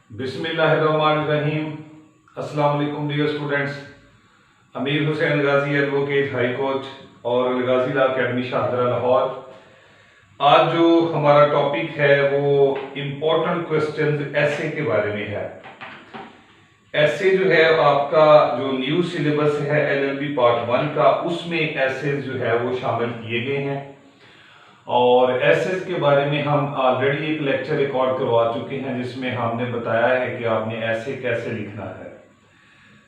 बिस्मिल्लाहिर्रहमानिर्रहीम। अस्सलाम वालेकुम डियर स्टूडेंट्स। अमीर हुसैन गाजी एडवोकेट हाई कोर्ट और गाजी लॉ अकेडमी शाहदरा लाहौर। आज जो हमारा टॉपिक है वो इम्पोर्टेंट क्वेश्चंस ऐसे के बारे में है। ऐसे जो है आपका जो न्यू सिलेबस है एलएलबी पार्ट 1 का, उसमें ऐसे जो है वो शामिल किए गए हैं और एसेस के बारे में हम ऑलरेडी एक लेक्चर रिकॉर्ड करवा चुके हैं जिसमें हमने बताया है कि आपने ऐसे कैसे लिखना है।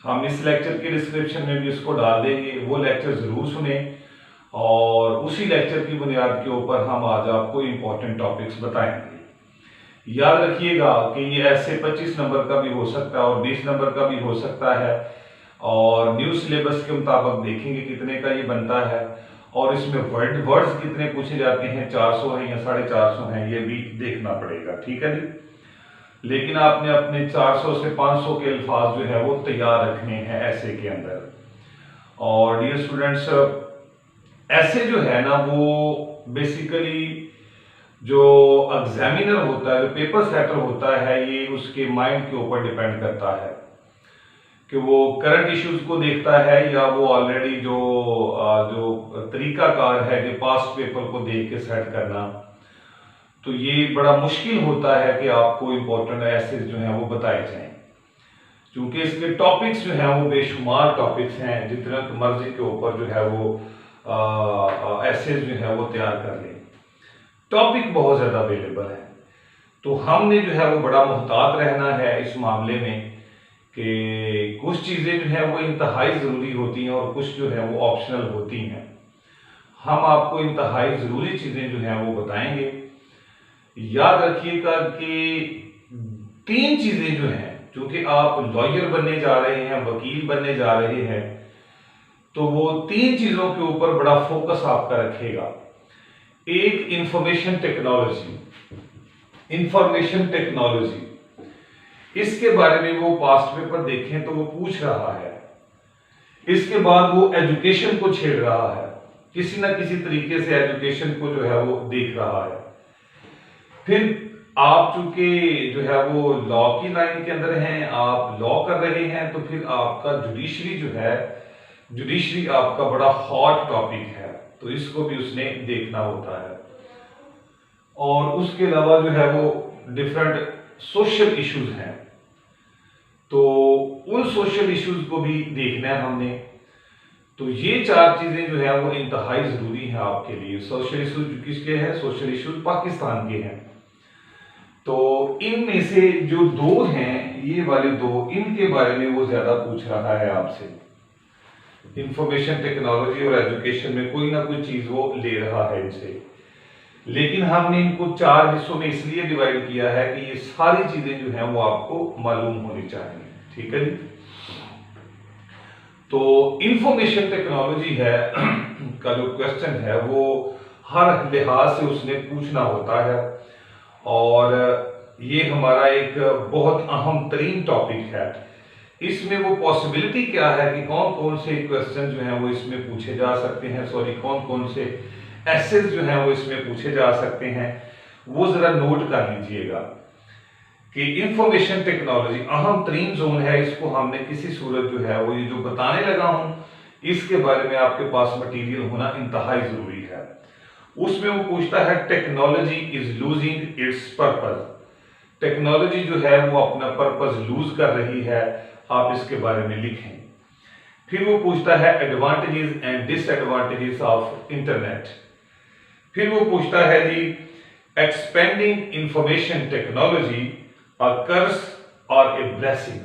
हम इस लेक्चर के डिस्क्रिप्शन में भी उसको डाल देंगे, वो लेक्चर ज़रूर सुने और उसी लेक्चर की बुनियाद के ऊपर हम आज आपको इम्पोर्टेंट टॉपिक्स बताएंगे। याद रखिएगा कि ये ऐसे 25 नंबर का भी हो सकता है और 20 नंबर का भी हो सकता है और न्यू सिलेबस के मुताबिक देखेंगे कितने का ये बनता है और इसमें वर्ड्स कितने पूछे जाते हैं, 400 है या 450 है, ये भी देखना पड़ेगा। ठीक है जी। लेकिन आपने अपने 400 से 500 के अल्फाज जो है वो तैयार रखने हैं ऐसे के अंदर। और डियर स्टूडेंट्स, ऐसे जो है ना वो बेसिकली जो एग्जामिनर होता है, जो पेपर सेटर होता है, ये उसके माइंड के ऊपर डिपेंड करता है कि वो करंट इश्यूज को देखता है या वो ऑलरेडी जो तरीकाकार है कि पास्ट पेपर को देख के सेट करना। तो ये बड़ा मुश्किल होता है कि आपको इम्पोर्टेंट ऐसे जो हैं वो बताए जाएं, क्योंकि इसके टॉपिक्स जो हैं वो बेशुमार टॉपिक्स हैं। जितना मर्जी के ऊपर जो है वो ऐसे जो है वो तैयार कर लें, टॉपिक बहुत ज़्यादा अवेलेबल है। तो हमने जो है वो बड़ा मुहतात रहना है इस मामले में कि कुछ चीज़ें जो है वो इंतहाई ज़रूरी होती हैं और कुछ जो है वो ऑप्शनल होती हैं। हम आपको इंतहाई ज़रूरी चीज़ें जो हैं वो बताएंगे। याद रखिएगा कि 3 चीज़ें जो हैं, क्योंकि आप लॉयर बनने जा रहे हैं, वकील बनने जा रहे हैं, तो वो 3 चीज़ों के ऊपर बड़ा फोकस आपका रखेगा। एक इंफॉर्मेशन टेक्नोलॉजी, इसके बारे में वो पास्ट पेपर देखें तो वो पूछ रहा है। इसके बाद वो एजुकेशन को छेड़ रहा है, किसी ना किसी तरीके से एजुकेशन को जो है वो देख रहा है। फिर आप चूंकि जो है वो लॉ की लाइन के अंदर हैं, आप लॉ कर रहे हैं, तो फिर आपका जुडिशरी जो है, जुडिशरी आपका बड़ा हॉट टॉपिक है, तो इसको भी उसने देखना होता है। और उसके अलावा जो है वो डिफरेंट सोशल इश्यूज हैं, तो उन सोशल इश्यूज को भी देखना है हमने। तो ये 4 चीजें जो है वो इंतहाई जरूरी है आपके लिए। सोशल इश्यूज किसके हैं? सोशल इश्यूज पाकिस्तान के हैं। तो इनमें से जो 2 हैं, ये वाले 2, इनके बारे में वो ज्यादा पूछ रहा है आपसे। इंफॉर्मेशन टेक्नोलॉजी और एजुकेशन में कोई ना कोई चीज वो ले रहा है इनसे। लेकिन हमने इनको 4 हिस्सों में इसलिए डिवाइड किया है कि ये सारी चीजें जो हैं वो आपको मालूम होनी चाहिए। ठीक है जी। तो इंफॉर्मेशन टेक्नोलॉजी है का जो क्वेश्चन है वो हर लिहाज से उसने पूछना होता है और ये हमारा एक बहुत अहम तरीन टॉपिक है। इसमें वो पॉसिबिलिटी क्या है कि कौन कौन से क्वेश्चन जो हैं वो इसमें पूछे जा सकते हैं, कौन कौन से एसेस जो हैं वो इसमें पूछे जा सकते हैं, वो जरा नोट कर लीजिएगा कि इंफॉर्मेशन टेक्नोलॉजी अहम तरीन जोन है। इसको हमने किसी सूरत जो है वो ये जो बताने लगा हूं, इसके बारे में आपके पास मटेरियल होना इंतहाई जरूरी है। उसमें वो पूछता है technology is losing its purpose. Technology जो है वो अपना पर्पस लूज कर रही है, आप इसके बारे में लिखें। फिर वो पूछता है advantages and disadvantages of internet. फिर वो पूछता है जी एक्सपेंडिंग इंफॉर्मेशन टेक्नोलॉजी अ कर्स और ए ब्लेसिंग,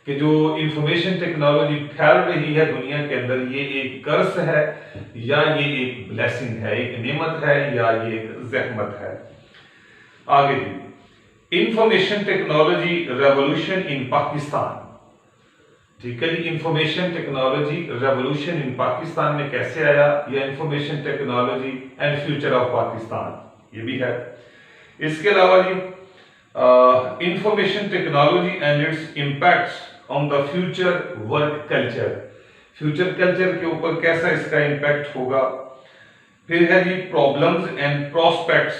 कि जो इंफॉर्मेशन टेक्नोलॉजी फैल रही है दुनिया के अंदर, ये एक कर्स है या ये एक ब्लेसिंग है, एक नेमत है या ये एक जहमत है। आगे जी information technology revolution in Pakistan. ठीक है जी। Information technology revolution in Pakistan में कैसे आया, या information technology and future of Pakistan, ये भी है। इसके अलावा जी information technology and its impacts on the future work culture. Future culture के ऊपर कैसा इसका इम्पैक्ट होगा। फिर है जी problems and prospects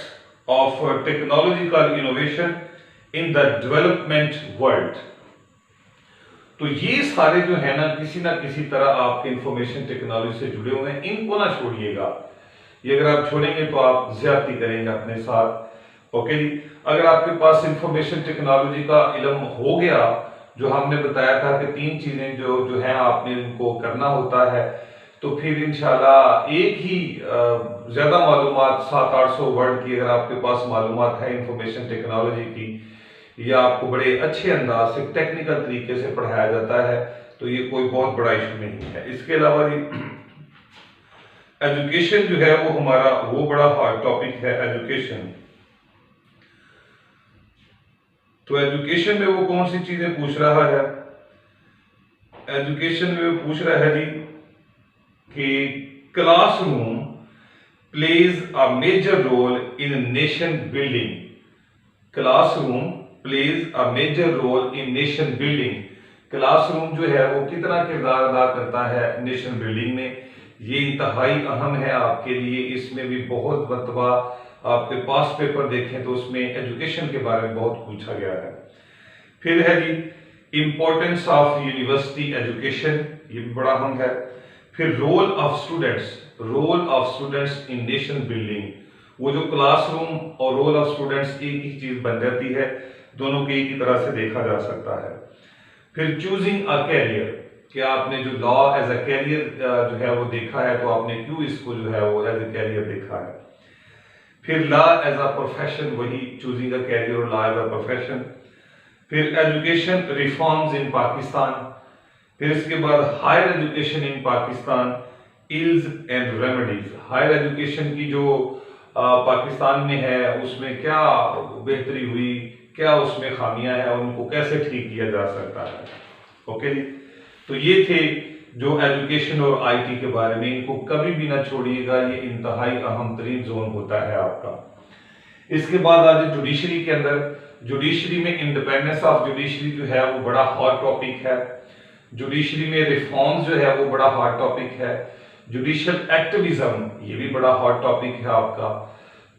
of technological innovation in the development world. तो ये सारे जो है ना किसी तरह आपके इंफॉर्मेशन टेक्नोलॉजी से जुड़े हुए हैं, इनको ना छोड़िएगा। ये अगर आप छोड़ेंगे तो आप ज्यादती करेंगे अपने साथ। ओके जी, अगर आपके पास इंफॉर्मेशन टेक्नोलॉजी का इल्म हो गया, जो हमने बताया था कि 3 चीजें जो जो है आपने इनको करना होता है, तो फिर इंशाल्लाह एक ही ज्यादा मालूमात 700-800 वर्ड की अगर आपके पास मालूमात है इंफॉर्मेशन टेक्नोलॉजी की, या आपको बड़े अच्छे अंदाज से टेक्निकल तरीके से पढ़ाया जाता है, तो ये कोई बहुत बड़ा इशू नहीं है। इसके अलावा एजुकेशन जो है वो हमारा वो बड़ा हार्ड टॉपिक है एजुकेशन। तो एजुकेशन में वो कौन सी चीजें पूछ रहा है? एजुकेशन में वो पूछ रहा है जी कि classroom plays a major role in nation building. Classroom plays a major role in nation building. Classroom जो है वो कितना किरदार अदा करता है नेशन बिल्डिंग में, ये इंतहाई अहम है आपके लिए। इसमें भी बहुत मरतबा आपके पास पेपर देखें तो उसमें एजुकेशन के बारे में बहुत पूछा गया है। फिर है जी इंपॉर्टेंस ऑफ यूनिवर्सिटी एजुकेशन, ये भी बड़ा अहम है। फिर role of students in nation building. वो जो क्लासरूम और रोल ऑफ स्टूडेंट्स एक ही चीज बन जाती है, दोनों को एक ही तरह से देखा जा सकता है। फिर चूजिंग अ कैरियर, कि आपने जो लॉ एज अ कैरियर जो है वो देखा है, तो आपने क्यों इसको जो है वो एज अ कैरियर देखा है। फिर लॉ एज अ प्रोफेशन, वही चूजिंग अ कैरियर और लॉ एज अ प्रोफेशन। फिर एजुकेशन रिफॉर्म्स इन पाकिस्तान। फिर इसके बाद higher education in Pakistan, ills and remedies. Higher education की जो पाकिस्तान में है उसमें क्या बेहतरी हुई, क्या उसमें खामियां हैं, उनको कैसे ठीक किया जा सकता है। ओके जी, तो ये थे जो एजुकेशन और आईटी के बारे में, इनको कभी भी ना छोड़िएगा, ये इंतहाई अहम तरीन जोन होता है आपका। इसके बाद आज जुडिशरी के अंदर, जुडिशरी में इंडिपेंडेंस ऑफ जुडिशरी जो है वो बड़ा हॉट टॉपिक है। जुडिशरी में रिफॉर्म्स जो है वो बड़ा हॉट टॉपिक है। जुडिशियल एक्टिविज्म, ये भी बड़ा हॉट टॉपिक है आपका।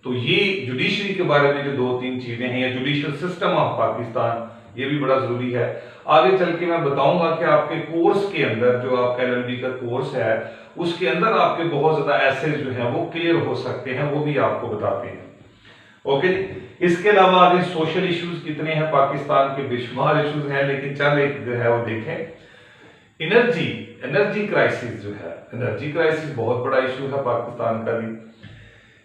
तो ये जुडिशरी के बारे में जो 2-3 चीजें हैं, या जुडिशियल सिस्टम ऑफ पाकिस्तान, ये भी बड़ा जरूरी है। आगे चल के मैं बताऊंगा कि आपके कोर्स के अंदर, जो आपका एलएलबी का कोर्स है, उसके अंदर आपके बहुत ज्यादा ऐसे जो है वो क्लियर हो सकते हैं, वो भी आपको बताते हैं। ओके, इसके अलावा आगे सोशल इश्यूज कितने हैं पाकिस्तान के, बेशुमार इश्यूज हैं, लेकिन चल एक जो है वो देखें। एनर्जी क्राइसिस जो है, एनर्जी क्राइसिस बहुत बड़ा इशू है पाकिस्तान का भी।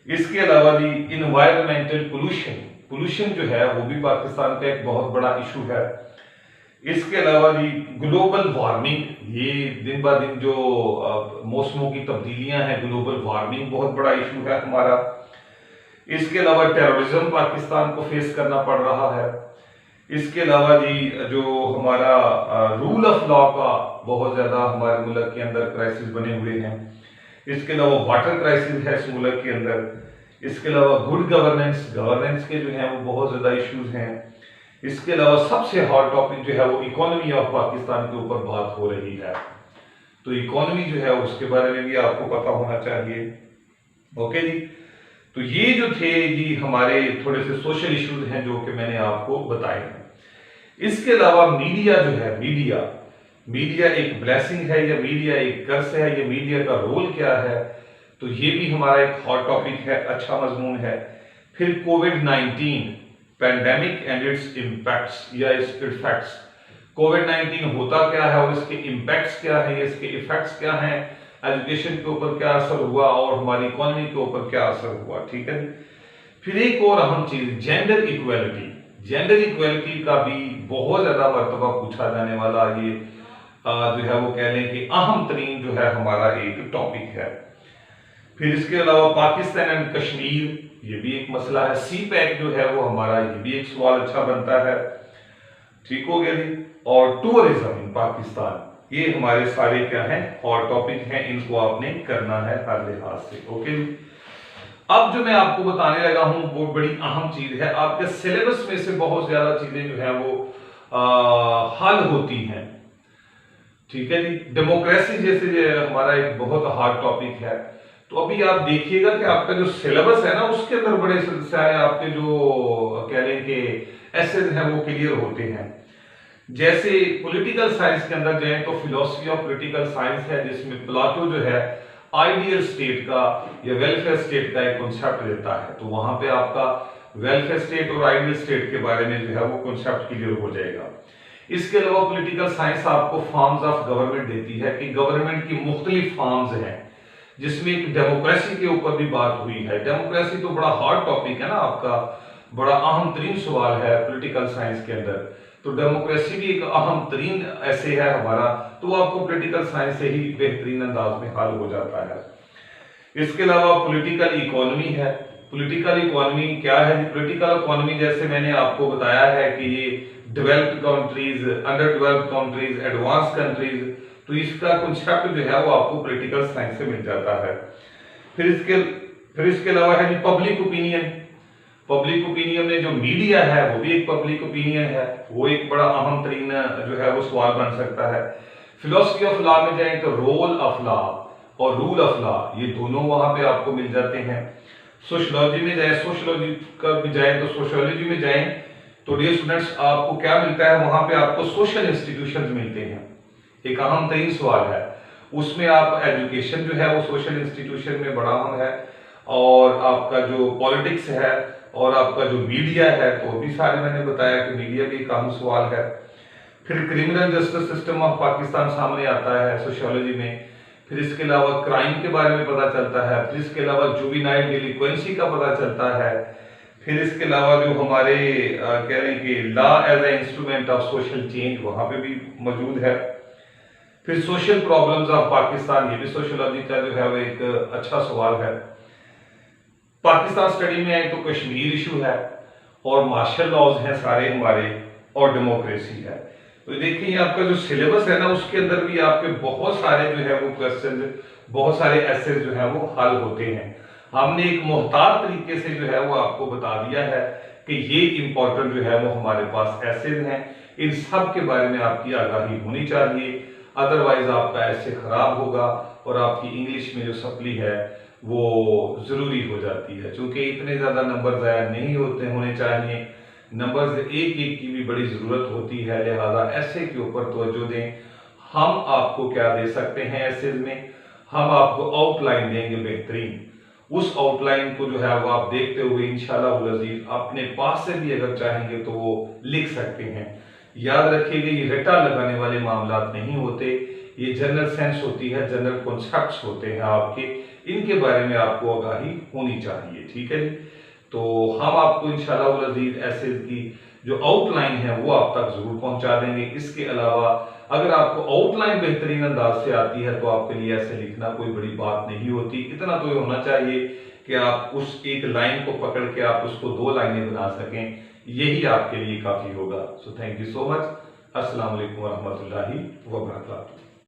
इसके अलावा जी इन्वायरमेंटल पोल्यूशन जो है वो भी पाकिस्तान का एक बहुत बड़ा इशू है। इसके अलावा जी ग्लोबल वार्मिंग, ये दिन ब दिन जो मौसमों की तब्दीलियां हैं, ग्लोबल वार्मिंग बहुत बड़ा इशू है हमारा। इसके अलावा टेररिज्म पाकिस्तान को फेस करना पड़ रहा है। इसके अलावा जी जो हमारा रूल ऑफ लॉ का बहुत ज्यादा हमारे मुल्क के अंदर क्राइसिस बने हुए हैं। इसके अलावा वाटर क्राइसिस है इस मुल्क के अंदर। इसके अलावा गुड गवर्नेंस के जो हैं वो बहुत ज्यादा इश्यूज हैं। इसके अलावा सबसे हॉट टॉपिक जो है वो इकोनॉमी ऑफ पाकिस्तान के ऊपर बात हो रही है। तो इकोनॉमी जो है उसके बारे में भी आपको पता होना चाहिए। ओके जी, तो ये जो थे जी हमारे थोड़े से सोशल इश्यूज हैं जो कि मैंने आपको बताए हैं। इसके अलावा मीडिया जो है, मीडिया एक ब्लेसिंग है या मीडिया एक कर्स है, ये मीडिया का रोल क्या है, तो ये भी हमारा एक हॉट टॉपिक है, अच्छा मजमून है। फिर कोविड-19 पैंडेमिक एंड इट्स इम्पैक्ट्स या इट्स इफेक्ट्स। कोविड-19 होता क्या है और इसके इम्पैक्ट्स क्या है, इसके इफेक्ट्स क्या हैं, एजुकेशन के ऊपर क्या असर हुआ और हमारी इकोनॉमी के ऊपर क्या असर हुआ। ठीक है। फिर एक और अहम चीज जेंडर इक्वेलिटी का भी बहुत ज्यादा मर्तबा पूछा जाने वाला ये जो है वो कह लें कि अहम तरीन जो है हमारा एक टॉपिक है। फिर इसके अलावा पाकिस्तान एंड कश्मीर, ये भी एक मसला है। सी पैक जो है वो हमारा, ये भी एक सवाल अच्छा बनता है। ठीक हो गया जी। और टूरिज्म इन पाकिस्तान, ये हमारे सारे क्या हैं और टॉपिक हैं, इनको आपने करना है हर लिहाज से। ओके जी। अब जो मैं आपको बताने लगा हूं वो बड़ी अहम चीज है। आपके सिलेबस में से बहुत ज्यादा चीजें जो है वो हल होती हैं। ठीक है जी। डेमोक्रेसी जैसे हमारा एक बहुत हार्ड टॉपिक है, तो अभी आप देखिएगा कि आपका जो सिलेबस है ना उसके अंदर बड़े सारे आपके जो कह लें कि एसेज हैं वो क्लियर होते हैं। जैसे पॉलिटिकल साइंस के अंदर जाए तो फिलॉसफी ऑफ पॉलिटिकल साइंस है, जिसमें प्लाटो जो है आइडियल स्टेट का या वेलफेयर स्टेट का एक कॉन्सेप्ट देता है। तो वहां पे आपका वेलफेयर स्टेट और आइडियल स्टेट के बारे में जो है वो कॉन्सेप्ट क्लियर हो जाएगा। इसके अलावा पॉलिटिकल साइंस आपको फॉर्म्स ऑफ गवर्नमेंट देती है कि गवर्नमेंट की मुख्तलिफ फॉर्म्स हैं, जिसमें एक डेमोक्रेसी के ऊपर भी बात हुई है। डेमोक्रेसी तो बड़ा हार्ड टॉपिक है ना, आपका बड़ा अहम तरीन सवाल है पॉलिटिकल साइंस के अंदर। तो डेमोक्रेसी भी एक अहम तरीन ऐसे है हमारा, तो आपको पॉलिटिकल साइंस से ही बेहतरीन अंदाज में हल हो जाता है। इसके अलावा पॉलिटिकल इकोनॉमी है। पॉलिटिकल इकोनॉमी क्या है? पॉलिटिकल इकोनॉमी जैसे मैंने आपको बताया है कि ये developed countries, under developed countries, advance countries, तो इसका कॉन्सेप्ट जो है वो आपको पॉलिटिकल साइंस से मिल जाता है। फिर इसके अलावा है पब्लिक ओपिनियन। पब्लिक ओपिनियन में जो मीडिया है वो भी एक पब्लिक ओपिनियन है, वो एक बड़ा अहम तरीन जो है वो सवाल बन सकता है। फिलोसफी ऑफ लॉ में जाए तो रोल ऑफ लॉ और रूल ऑफ लॉ, ये दोनों वहां पे आपको मिल जाते हैं। सोशियोलॉजी में जाए, सोशियोलॉजी का भी जाए तो सोशियोलॉजी में जाए तो डियर स्टूडेंट्स आपको क्या मिलता है? वहां पे आपको सोशल इंस्टीट्यूशंस मिलते हैं। एक अहम तरीन सवाल है, उसमें आप एजुकेशन जो है वो सोशल इंस्टीट्यूशन में बड़ा अहम है, और आपका जो पॉलिटिक्स है और आपका जो मीडिया है, तो भी सारे मैंने बताया कि मीडिया भी एक अहम सवाल है। फिर criminal justice system of Pakistan सामने आता है सोशियोलॉजी में। फिर इसके अलावा क्राइम के बारे में पता चलता है। फिर इसके अलावा जुवेनाइल डिलिक्वेंसी का पता चलता है। फिर इसके अलावा जो हमारे कह रहे हैं कि law as a instrument of social change, वहां पे भी मौजूद है। फिर सोशल प्रॉब्लम्स ऑफ पाकिस्तान, ये भी सोशियोलॉजी का जो है वो एक अच्छा सवाल है। पाकिस्तान स्टडी में आए तो कश्मीर इशू है और मार्शल लॉज हैं सारे हमारे, और डेमोक्रेसी है। तो देखिए आपका जो सिलेबस है ना, उसके अंदर भी आपके बहुत सारे जो है वो क्वेश्चन, बहुत सारे ऐसे जो है वो हल होते हैं। हमने एक मुख्तार तरीके से जो है वो आपको बता दिया है कि ये इंपॉर्टेंट जो है वो हमारे पास ऐसे हैं, इन सब के बारे में आपकी आगाही होनी चाहिए, अदरवाइज आपका ऐसे खराब होगा और आपकी इंग्लिश में जो सप्ली है वो जरूरी हो जाती है। क्योंकि इतने ज्यादा नंबर ज़ाया नहीं होने चाहिए, नंबर्स एक एक की भी बड़ी जरूरत होती है, लिहाजा ऐसे के ऊपर तवज्जो दें। हम आपको क्या दे सकते हैं ऐसे में? हम आपको आउटलाइन देंगे बेहतरीन। उस आउटलाइन को जो है वो आप देखते हुए इंशाल्लाह अज़ीज अपने पास से भी अगर चाहेंगे तो वो लिख सकते हैं। याद रखिएगा ये रटा लगाने वाले मामला नहीं होते, ये जनरल सेंस होती है, जनरल कॉन्सेप्ट्स होते हैं आपके, इनके बारे में आपको आगाही होनी चाहिए। ठीक है जी, तो हम आपको इंशाल्लाह अज़ीज ऐसे की जो आउटलाइन है वो आप तक जरूर पहुंचा देंगे। इसके अलावा अगर आपको आउटलाइन बेहतरीन अंदाज से आती है तो आपके लिए ऐसे लिखना कोई बड़ी बात नहीं होती। इतना तो ये होना चाहिए कि आप उस एक लाइन को पकड़ के आप उसको 2 लाइनें बना सकें, यही आपके लिए काफी होगा। So thank you so much. अस्सलाम वालेकुम व रहमतुल्लाहि व बरकातहू।